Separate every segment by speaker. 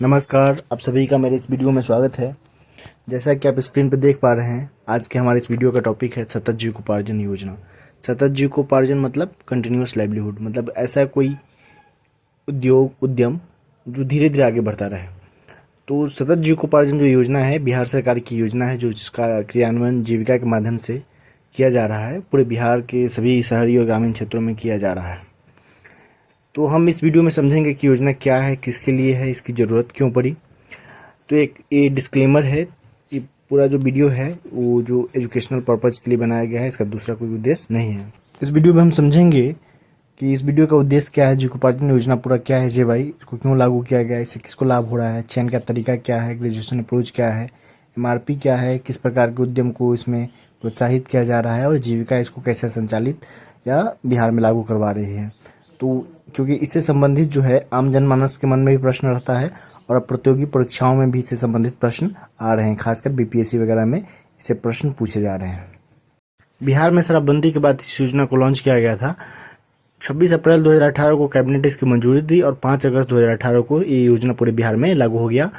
Speaker 1: नमस्कार, आप सभी का मेरे इस वीडियो में स्वागत है। जैसा कि आप स्क्रीन पर देख पा रहे हैं, आज के हमारे इस वीडियो का टॉपिक है सतत जीविकोपार्जन योजना। सतत जीविकोपार्जन मतलब कंटिन्यूअस लाइवलीहुड, मतलब ऐसा कोई उद्यम जो धीरे धीरे आगे बढ़ता रहे। तो सतत जीविकोपार्जन जो योजना है, बिहार सरकार की योजना है, जो जिसका क्रियान्वयन जीविका के माध्यम से किया जा रहा है। पूरे बिहार के सभी शहरी और ग्रामीण क्षेत्रों में किया जा रहा है। तो हम इस वीडियो में समझेंगे कि योजना क्या है, किसके लिए है, इसकी ज़रूरत क्यों पड़ी। तो एक ये डिस्क्लेमर है, ये पूरा जो वीडियो है वो जो एजुकेशनल पर्पज़ के लिए बनाया गया है, इसका दूसरा कोई उद्देश्य नहीं है। इस वीडियो में हम समझेंगे कि इस वीडियो का उद्देश्य क्या है, जीविकोपार्जन योजना पूरा क्या है, भाई इसको क्यों लागू किया गया है, इससे किसको लाभ हो रहा है, चयन का तरीका क्या है, ग्रेजुएशन अप्रोच क्या है, एमआरपी क्या है, किस प्रकार के उद्यम को इसमें प्रोत्साहित किया जा रहा है, और जीविका इसको कैसे संचालित या बिहार में लागू करवा रही है। तो क्योंकि इससे संबंधित जो है आम जनमानस के मन में भी प्रश्न रहता है, और अब प्रतियोगी परीक्षाओं में भी इससे संबंधित प्रश्न आ रहे हैं, खासकर बीपीएससी वगैरह में इससे प्रश्न पूछे जा रहे हैं। बिहार में शराबबंदी के बाद इस योजना को लॉन्च किया गया था। 26 अप्रैल 2018 को कैबिनेट ने इसकी मंजूरी दी और 5 अगस्त 2018 को ये योजना पूरे बिहार में लागू हो गया।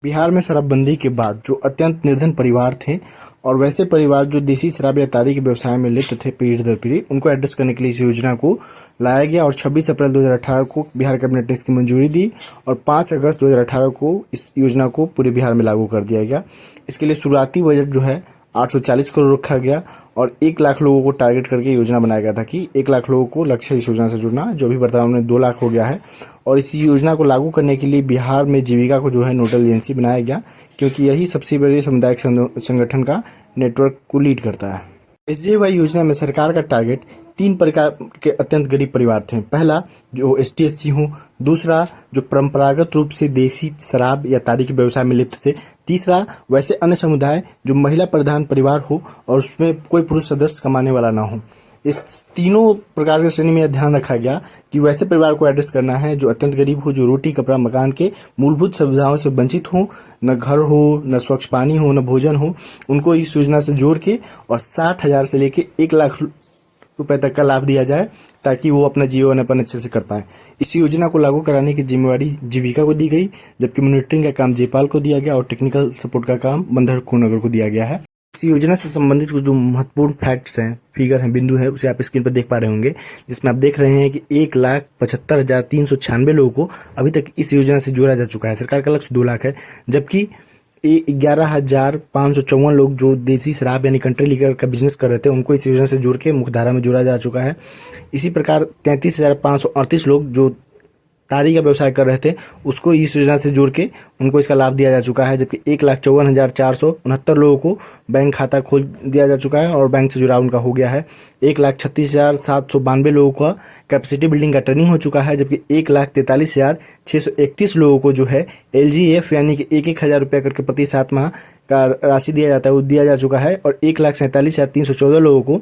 Speaker 1: बिहार में शराबबंदी के बाद जो अत्यंत निर्धन परिवार थे और वैसे परिवार जो देसी शराब या ताड़ी के व्यवसाय में लिप्त थे पीढ़ी दर पीढ़ी, उनको एड्रेस करने के लिए इस योजना को लाया गया और 26 अप्रैल 2018 को बिहार कैबिनेट ने इसकी मंजूरी दी और 5 अगस्त 2018 को इस योजना को पूरे बिहार में लागू कर दिया गया। इसके लिए शुरुआती बजट जो है 840 करोड़ रखा गया और 1 लाख लोगों को टारगेट करके योजना बनाया गया था कि 1 लाख लोगों को लक्ष्य है इस योजना से जुड़ना, जो भी वर्तमान में 2 लाख हो गया है। और इस योजना को लागू करने के लिए बिहार में जीविका को जो है नोडल एजेंसी बनाया गया, क्योंकि यही सबसे बड़े सामुदायिक संगठन का नेटवर्क को लीड करता है। एसजीवाई योजना में सरकार का टारगेट 3 प्रकार के अत्यंत गरीब परिवार थे। पहला जो एसटी/एससी हो, दूसरा जो परंपरागत रूप से देसी शराब या ताड़ी के व्यवसाय में लिप्त थे, तीसरा वैसे अन्य समुदाय जो महिला प्रधान परिवार हो और उसमें कोई पुरुष सदस्य कमाने वाला ना हो। इस तीनों प्रकार के श्रेणी में ध्यान रखा गया कि वैसे परिवार को एड्रेस करना है जो अत्यंत गरीब हो, जो रोटी कपड़ा मकान के मूलभूत सुविधाओं से वंचित हो, न घर हो, न स्वच्छ पानी हो, न भोजन हो। उनको इस योजना से जोड़ के और 60,000 से लेके 1 लाख रुपए तक का लाभ दिया जाए, ताकि वो अपना जीवन अपन अच्छे से कर पाए। इस योजना को लागू कराने की जिम्मेवारी जीविका को दी गई, जबकि मॉनिटरिंग का काम जेपाल को दिया गया और टेक्निकल सपोर्ट का काम बंदर नगर को दिया गया है। इस योजना से संबंधित जो महत्वपूर्ण फैक्ट्स हैं, फिगर हैं, बिंदु है, उसे आप स्क्रीन पर देख पा रहे होंगे, जिसमें आप देख रहे हैं कि 1,75,396 लोगों को अभी तक इस योजना से जोड़ा जा चुका है। सरकार का लक्ष्य 2 लाख है, जबकि 11,554 लोग जो देसी शराब यानी कंट्री लीकर का बिजनेस कर रहे थे, उनको इस योजना से जोड़ के मुख्यधारा में जोड़ा जा चुका है। इसी प्रकार 33,538 लोग जो ताड़ी का व्यवसाय कर रहे थे, उसको इस योजना से जोड़ के उनको इसका लाभ दिया जा चुका है, जबकि 1,54,469 लोगों को बैंक खाता खोल दिया जा चुका है और बैंक से जुड़ाव उनका हो गया है। 1,36,792 लोगों का कैपेसिटी बिल्डिंग का ट्रेनिंग हो चुका है, जबकि 1,43,631 लोगों को जो है LGF यानी कि 1,000 रुपये करके प्रति 7 माह का राशि दिया जाता है, वो दिया जा चुका है। और 1,47,314 लोगों को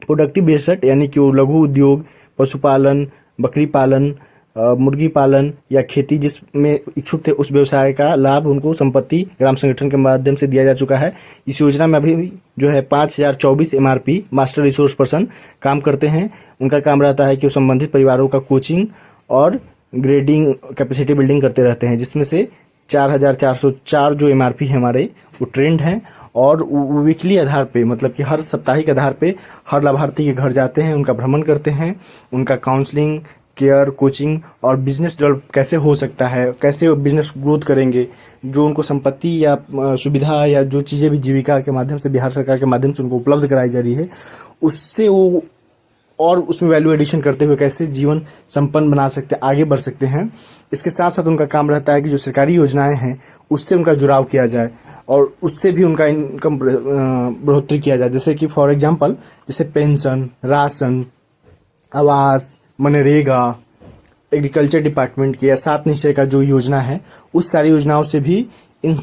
Speaker 1: प्रोडक्टिव बेस्ड यानी कि वो लघु उद्योग, पशुपालन, बकरी पालन, मुर्गी पालन या खेती जिसमें इच्छुक थे, उस व्यवसाय का लाभ उनको संपत्ति ग्राम संगठन के माध्यम से दिया जा चुका है। इस योजना में अभी जो है 5,024 MRP मास्टर रिसोर्स पर्सन काम करते हैं। उनका काम रहता है कि वो संबंधित परिवारों का कोचिंग और ग्रेडिंग कैपेसिटी बिल्डिंग करते रहते हैं, जिसमें से 4,404 जो MRP है हमारे, वो ट्रेंड हैं और वीकली आधार पे, मतलब कि हर साप्ताहिक आधार पे हर लाभार्थी के घर जाते हैं, उनका भ्रमण करते हैं, उनका काउंसलिंग, केयर, कोचिंग और बिजनेस डेवलप कैसे हो सकता है, कैसे वो बिजनेस ग्रोथ करेंगे, जो उनको संपत्ति या सुविधा या जो चीज़ें भी जीविका के माध्यम से बिहार सरकार के माध्यम से उनको उपलब्ध कराई जा रही है, उससे वो और उसमें वैल्यू एडिशन करते हुए कैसे जीवन संपन्न बना सकते हैं, आगे बढ़ सकते हैं। इसके साथ साथ उनका काम रहता है कि जो सरकारी योजनाएं हैं उससे उनका जुड़ाव किया जाए और उससे भी उनका इनकम बढ़ोतरी किया जाए। जैसे कि फॉर एग्जांपल, जैसे पेंशन, राशन, आवास, मनरेगा, एग्रीकल्चर डिपार्टमेंट की या 7 निश्चय का जो योजना है, उस सारी योजनाओं से भी इन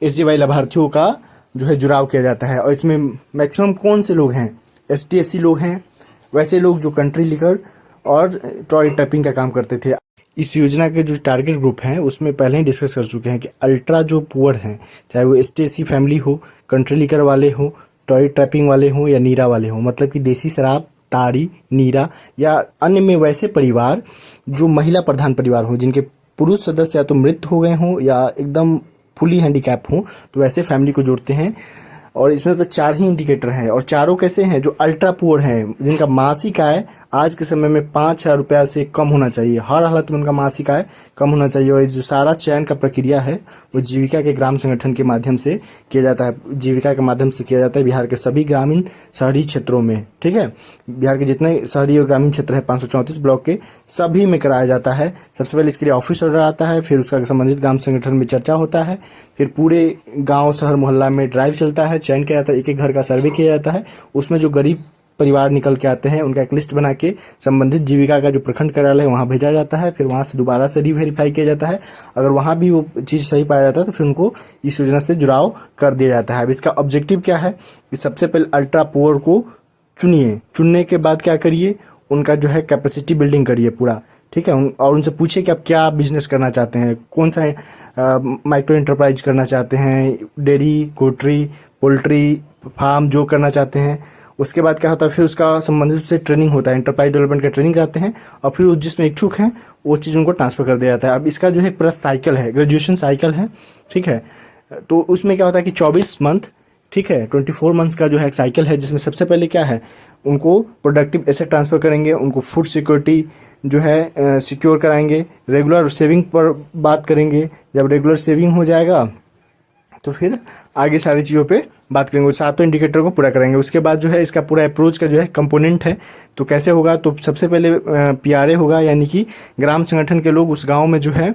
Speaker 1: SGY लाभार्थियों का जो है जुड़ाव किया जाता है। और इसमें मैक्सिमम कौन से लोग हैं? ST/SC लोग हैं, वैसे लोग जो कंट्री लीकर और ट्रॉली टैपिंग का काम करते थे। इस योजना के जो टारगेट ग्रुप हैं उसमें पहले ही डिस्कस कर चुके हैं कि अल्ट्रा जो पुअर हैं, चाहे वो ST/SC फैमिली हो, कंट्री लीकर वाले हो, ट्रॉली टैपिंग वाले हो या नीरा वाले हो, मतलब कि देसी शराब, ताड़ी, नीरा या अन्य में वैसे परिवार जो महिला प्रधान परिवार हो, जिनके पुरुष सदस्य या तो मृत हो गए हों या एकदम फुली हैंडीकैप हों, तो वैसे फैमिली को जोड़ते हैं। और इसमें तो 4 ही इंडिकेटर हैं, और चारों कैसे हैं, जो अल्ट्रा पुअर हैं, जिनका मासिक आय आज के समय में 5,000 रुपया से कम होना चाहिए, हर हालत में उनका मासिक आय कम होना चाहिए। और इस जो सारा चयन का प्रक्रिया है वो जीविका के ग्राम संगठन के माध्यम से किया जाता है, जीविका के माध्यम से किया जाता है बिहार के सभी ग्रामीण शहरी क्षेत्रों में। ठीक है, बिहार के जितने शहरी और ग्रामीण क्षेत्र है 534 ब्लॉक के, सभी में कराया जाता है। सबसे पहले इसके लिए ऑफिस ऑर्डर आता है, फिर उसका संबंधित ग्राम संगठन में चर्चा होता है, फिर पूरे गाँव शहर मोहल्ला में ड्राइव चलता है, चयन किया जाता है, एक एक घर का सर्वे किया जाता है। उसमें जो गरीब परिवार निकल के आते हैं उनका एक लिस्ट बना के संबंधित जीविका का जो प्रखंड कार्यालय है वहाँ भेजा जाता है, फिर वहाँ से दोबारा से रीवेरीफाई किया जाता है। अगर वहाँ भी वो चीज़ सही पाया जाता है तो फिर उनको इस योजना से जुड़ाव कर दिया जाता है। अब इसका ऑब्जेक्टिव क्या है कि सबसे पहले अल्ट्रा पुअर को चुनिए, चुनने के बाद क्या करिए, उनका जो है कैपेसिटी बिल्डिंग करिए पूरा। ठीक है, और उनसे पूछिए कि आप क्या बिजनेस करना चाहते हैं, कौन सा माइक्रो इंटरप्राइज करना चाहते हैं, डेयरी, पोल्ट्री, फार्म जो करना चाहते हैं। उसके बाद क्या होता है, फिर उसका संबंधित उससे ट्रेनिंग होता है, एंटरप्राइज डेवलपमेंट का ट्रेनिंग कराते हैं, और फिर जिसमें इच्छुक हैं वो चीज़ उनको ट्रांसफ़र कर दिया जाता है। अब इसका जो है पूरा साइकिल है, ग्रेजुएशन साइकिल है। ठीक है, तो उसमें क्या होता है कि 24 मंथ, ठीक है, 24 मंथ्स का जो है एक साइकिल है, जिसमें सबसे पहले क्या है, उनको प्रोडक्टिव एसेट ट्रांसफ़र करेंगे, उनको फूड सिक्योरिटी जो है सिक्योर कराएंगे, रेगुलर सेविंग पर बात करेंगे। जब रेगुलर सेविंग हो जाएगा तो फिर आगे सारी चीज़ों पे बात करेंगे, सातों इंडिकेटर को पूरा करेंगे। उसके बाद जो है इसका पूरा अप्रोच का जो है कंपोनेंट है, तो कैसे होगा, तो सबसे पहले पीआरए होगा, यानी कि ग्राम संगठन के लोग उस गांव में जो है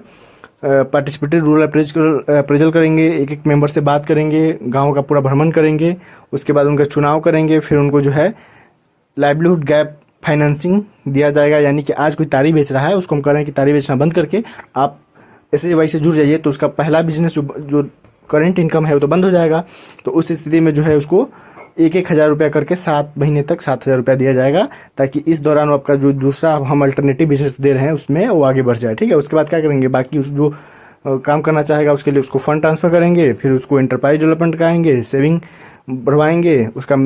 Speaker 1: पार्टिसिपेटेड रूरल अप्रेजल करेंगे, एक एक मेंबर से बात करेंगे, गांव का पूरा भ्रमण करेंगे। उसके बाद उनका चुनाव करेंगे, फिर उनको जो है लाइवलीहुड गैप फाइनेंसिंग दिया जाएगा, यानी कि आज कोई तारी बेच रहा है उसको हम कह रहे हैं कि तारी बेचना बंद करके आप SHGY से जुड़ जाइए, तो उसका पहला बिजनेस जो करेंट इनकम है वो तो बंद हो जाएगा। तो उस स्थिति में जो है उसको 1,000 रुपया करके 7 महीने तक 7,000 रुपया दिया जाएगा, ताकि इस दौरान वो आपका जो दूसरा हम अल्टरनेटिव बिजनेस दे रहे हैं उसमें वो आगे बढ़ जाए। ठीक है, उसके बाद क्या करेंगे, बाकी उस जो काम करना चाहेगा उसके लिए उसको फंड ट्रांसफ़र करेंगे, फिर उसको एंटरप्राइज डेवलपमेंट कराएंगे, सेविंग बढ़वाएंगे, उसका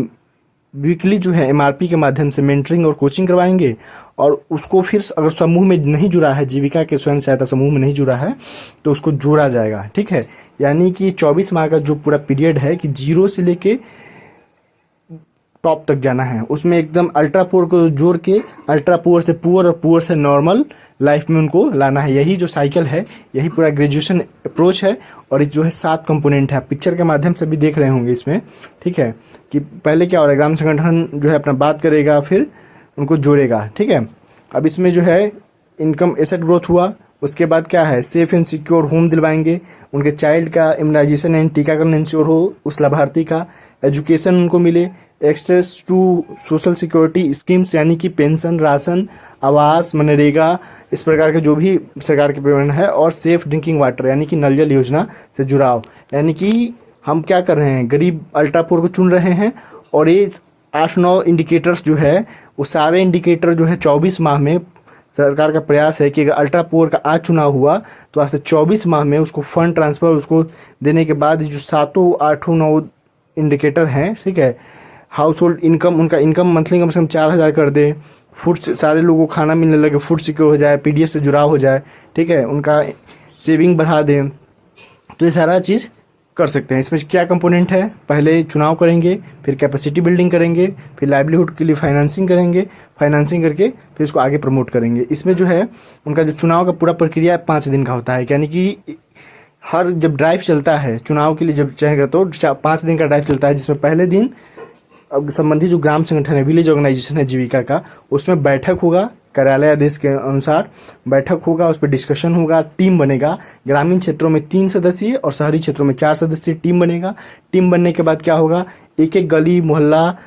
Speaker 1: वीकली जो है MRP के माध्यम से मेंटरिंग और कोचिंग करवाएंगे। और उसको फिर अगर समूह में नहीं जुड़ा है, जीविका के स्वयं सहायता समूह में नहीं जुड़ा है, तो उसको जोड़ा जाएगा। ठीक है, यानी कि 24 माह का जो पूरा पीरियड है कि 0 से लेके टॉप तक जाना है, उसमें एकदम अल्ट्रा पुअर को जोड़ के अल्ट्रा पुअर से पुअर और पुअर से नॉर्मल लाइफ में उनको लाना है। यही जो साइकिल है, यही पूरा ग्रेजुएशन अप्रोच है। और इस जो है 7 कंपोनेंट है, पिक्चर के माध्यम से भी देख रहे होंगे इसमें। ठीक है, कि पहले क्या हो रहा है, ग्राम संगठन जो है अपना बात करेगा, फिर उनको जोड़ेगा। ठीक है, अब इसमें जो है इनकम एसेट ग्रोथ हुआ, उसके बाद क्या है, सेफ एंड सिक्योर होम दिलवाएंगे, उनके चाइल्ड का इम्यूनाइजेशन एंड टीकाकरण इंश्योर हो उस लाभार्थी का, एजुकेशन उनको मिले, access to social security schemes यानी कि पेंशन, राशन, आवास, मनरेगा, इस प्रकार के जो भी सरकार के पेमेंट है, और सेफ ड्रिंकिंग वाटर यानी कि नल जल योजना से जुड़ाव। यानी कि हम क्या कर रहे हैं, गरीब अल्ट्रा पुअर को चुन रहे हैं, और ये 8-9 इंडिकेटर्स जो है वो सारे इंडिकेटर जो है 24 माह में सरकार का प्रयास है कि अगर अल्ट्रा पुअर का आज चुनाव हुआ तो आज से 24 माह में उसको फंड ट्रांसफ़र उसको देने के बाद जो 7, 8, 9 इंडिकेटर हैं, ठीक है, हाउस होल्ड इनकम, उनका इनकम मंथली कम से कम 4,000 कर दे, फूड सारे लोगों को खाना मिलने लगे, फूड सिक्योर हो जाए, PDS से जुड़ाव हो जाए, ठीक है, उनका सेविंग बढ़ा दें, तो ये सारा चीज़ कर सकते हैं। इसमें क्या कंपोनेंट है, पहले चुनाव करेंगे, फिर कैपेसिटी बिल्डिंग करेंगे, फिर लाइवलीहुड के लिए फाइनेंसिंग करेंगे, फाइनेंसिंग करके फिर उसको आगे प्रमोट करेंगे। इसमें जो है उनका जो चुनाव का पूरा प्रक्रिया 5 दिन का होता है, यानी कि हर जब ड्राइव चलता है चुनाव के लिए, जब चयन करते हो 5 दिन का ड्राइव चलता है, जिसमें पहले दिन अब संबंधित जो ग्राम संगठन है, विलेज ऑर्गेनाइजेशन है जीविका का, उसमें बैठक होगा, कार्यालय आदेश के अनुसार बैठक होगा, उस पर डिस्कशन होगा, टीम बनेगा। ग्रामीण क्षेत्रों में 3 सदस्यीय और शहरी क्षेत्रों में 4 सदस्यीय टीम बनेगा। टीम बनने के बाद क्या होगा, एक एक गली मोहल्ला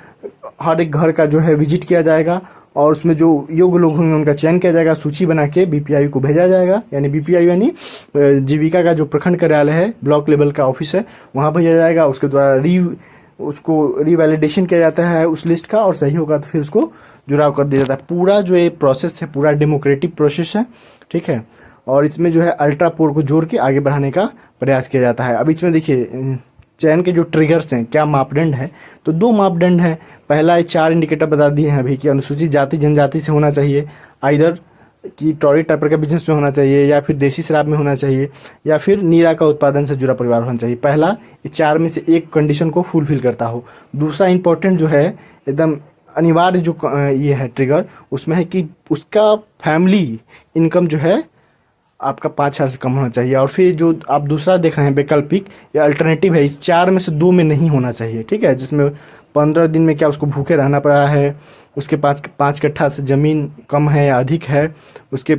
Speaker 1: हर एक घर का जो है विजिट किया जाएगा, और उसमें जो योग्य लोग होंगे उनका चयन किया जाएगा, सूची बना के BPIU को भेजा जाएगा, यानी BPIU यानी जीविका का जो प्रखंड कार्यालय है, ब्लॉक लेवल का ऑफिस है, वहाँ भेजा जाएगा। उसके द्वारा उसको रिवैलिडेशन किया जाता है उस लिस्ट का, और सही होगा तो फिर उसको जुड़ाव कर दिया जाता है। पूरा जो ये प्रोसेस है पूरा डेमोक्रेटिक प्रोसेस है, ठीक है, और इसमें जो है अल्ट्रा पुअर को जोड़ के आगे बढ़ाने का प्रयास किया जाता है। अब इसमें देखिए चयन के जो ट्रिगर्स हैं, क्या मापदंड है, तो 2 मापदंड हैं। पहला है 4 इंडिकेटर बता दिए हैं अभी कि अनुसूचित जाति जनजाति से होना चाहिए, आइदर कि टॉरी टाइपर का बिजनेस में होना चाहिए, या फिर देसी शराब में होना चाहिए, या फिर नीरा का उत्पादन से जुड़ा परिवार होना चाहिए। पहला, ये चार में से एक कंडीशन को फुलफिल करता हो। दूसरा इंपॉर्टेंट जो है, एकदम अनिवार्य जो ये है ट्रिगर, उसमें है कि उसका फैमिली इनकम जो है आपका 5,000 से कम होना चाहिए। और फिर जो आप दूसरा देख रहे हैं वैकल्पिक या अल्टरनेटिव है, इस चार में से दो में नहीं होना चाहिए, ठीक है, जिसमें 15 दिन में क्या उसको भूखे रहना पड़ा है, उसके पास 5 कट्ठा से ज़मीन कम है या अधिक है, उसके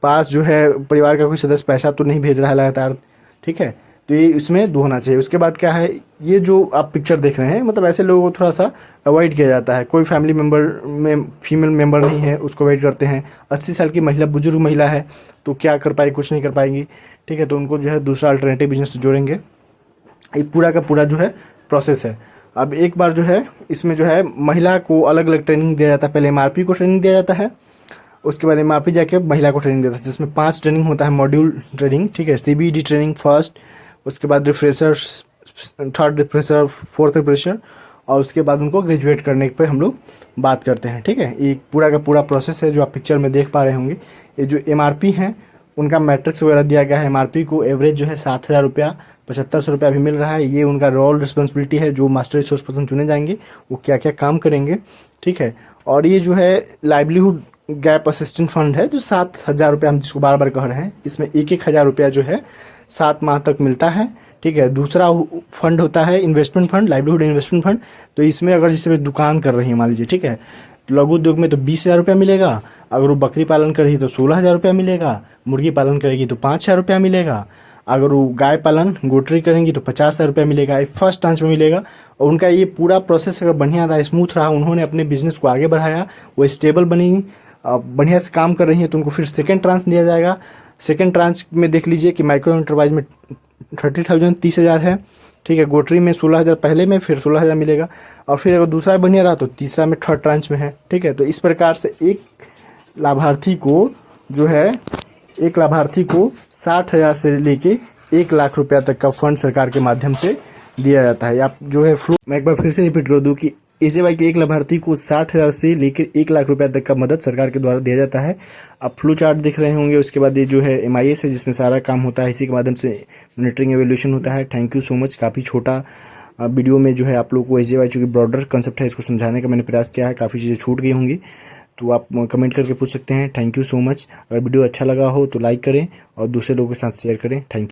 Speaker 1: पास जो है परिवार का कोई सदस्य पैसा तो नहीं भेज रहा है लगातार, ठीक है, तो ये इसमें दो होना चाहिए। उसके बाद क्या है, ये जो आप पिक्चर देख रहे हैं, मतलब ऐसे लोगों को थोड़ा सा अवॉइड किया जाता है। कोई फैमिली मेम्बर में फीमेल मेम्बर नहीं है, उसको अवॉइड करते हैं। 80 साल की महिला, बुजुर्ग महिला है, तो क्या कर पाएगी, कुछ नहीं कर पाएंगी, ठीक है, तो उनको जो है दूसरा अल्टरनेटिव बिजनेस जोड़ेंगे। ये पूरा का पूरा जो है प्रोसेस है। अब एक बार जो है इसमें जो है महिला को अलग अलग ट्रेनिंग दिया जाता है। पहले एमआरपी को ट्रेनिंग दिया जाता है, उसके बाद एमआरपी जाके महिला को ट्रेनिंग देता है, जिसमें 5 ट्रेनिंग होता है, मॉड्यूल ट्रेनिंग, ठीक है, सीबीडी ट्रेनिंग फर्स्ट, उसके बाद refreshers, third refresher, fourth refresher, और उसके बाद उनको ग्रेजुएट करने पे हम लोग बात करते हैं, ठीक है। ये पूरा का पूरा प्रोसेस है जो आप पिक्चर में देख पा रहे होंगे। ये जो एमआरपी हैं उनका मैट्रिक्स वगैरह दिया गया है। एमआरपी को एवरेज जो है 7,000 रुपया, 7,500 रुपया भी मिल रहा है। ये उनका रोल रिस्पॉन्सिबिलिटी है, जो मास्टर रिसोर्स पर्सन चुने जाएंगे वो क्या क्या काम करेंगे, ठीक है। और ये जो है लाइवलीहुड गैप असिस्टेंट फंड है, जो 7,000 रुपया हम जिसको बार बार कह रहे हैं, इसमें 1,000 रुपया जो है 7 माह तक मिलता है, ठीक है। दूसरा फंड होता है investment fund, livelihood investment fund. तो इसमें अगर जैसे दुकान कर रही है मान लीजिए, ठीक है, तो लघु उद्योग में तो 20,000 रुपया मिलेगा। अगर वो बकरी पालन कर रही है तो 16,000 रुपया मिलेगा। मुर्गी पालन करेगी तो 5,000 रुपया मिलेगा। अगर वो गाय पालन गोटरी करेंगी तो 50,000 रुपया मिलेगा, ये फर्स्ट ट्रांच में मिलेगा। और उनका ये पूरा प्रोसेस अगर बढ़िया रहा, स्मूथ रहा, उन्होंने अपने बिजनेस को आगे बढ़ाया, वो स्टेबल बनी, बढ़िया से काम कर रही है, तो उनको फिर सेकेंड ट्रांच दिया जाएगा। सेकेंड ट्रांच में देख लीजिए कि माइक्रो एंटरप्राइज में 30,000 30,000 है, ठीक है। गोटरी में 16,000 पहले में, फिर 16,000 मिलेगा। और फिर अगर दूसरा बढ़िया रहा तो तीसरा में थर्ड ट्रांच में है, ठीक है। तो इस प्रकार से एक लाभार्थी को जो है, एक लाभार्थी को 60,000 से लेके 1,00,000 रुपया तक का फंड सरकार के माध्यम से दिया जाता है। आप जो है फ्लो, मैं एक बार फिर से रिपीट कर दूं कि एसजेवाई के एक लाभार्थी को 60,000 से लेकर 1,00,000 रुपया तक का मदद सरकार के द्वारा दिया जाता है। आप फ्लो चार्ट दिख रहे होंगे। उसके बाद ये जो है MIS है, जिसमें सारा काम होता है, इसी के माध्यम से मॉनिटरिंग एवेल्यूशन होता है। Thank you so much. काफ़ी छोटा वीडियो में जो है आप लोग को एसजेवाई, चूँकि ब्रॉडर कंसेप्ट है, इसको समझाने का मैंने प्रयास किया है। काफ़ी चीज़ें छूट गई होंगी तो आप कमेंट करके पूछ सकते हैं। Thank you so much. अगर वीडियो अच्छा लगा हो तो लाइक करें और दूसरे लोगों के साथ शेयर करें। Thank you.